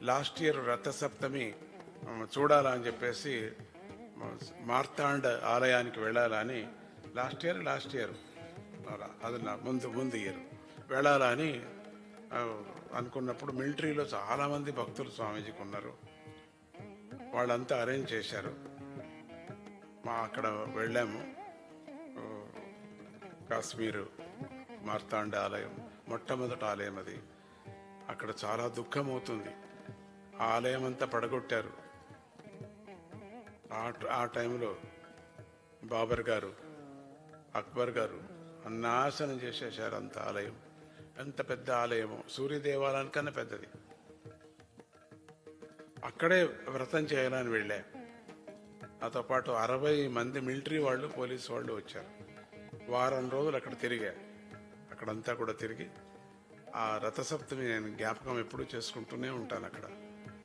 Last year Rathasaptami చూడాలని చెప్పేసి మార్తాండ ఆలయానికి వెళ్ళాలని లాస్ట్ ఇయర్ అది ముందు ఇయర్ వెళ్ళాలని అనుకున్నప్పుడు మిలిటరీలో చాలామంది భక్తులు స్వామీజీకి ఉన్నారు. వాళ్ళంతా అరేంజ్ చేశారు. అక్కడ వెళ్ళాము. కాశ్మీరు మార్తాండ ఆలయం మొట్టమొదటి ఆలయం అది. అక్కడ చాలా దుఃఖం అవుతుంది. ఆ ఆలయం అంతా పడగొట్టారు. ఆ టైంలో బాబర్ గారు, అక్బర్ గారు నాశనం చేసేసారు అంత ఆలయం. ఎంత పెద్ద ఆలయమో, సూర్య దేవాలయానికన్నా పెద్దది. అక్కడే వ్రతం చేయాలని వెళ్ళా. నాతో పాటు 60 మంది మిలిటరీ వాళ్ళు, పోలీసు వాళ్ళు వచ్చారు. వారం రోజులు అక్కడ తిరిగా. అక్కడంతా కూడా తిరిగి ఆ రథసప్తమి నేను జ్ఞాపకం ఎప్పుడూ చేసుకుంటూనే ఉంటాను అక్కడ.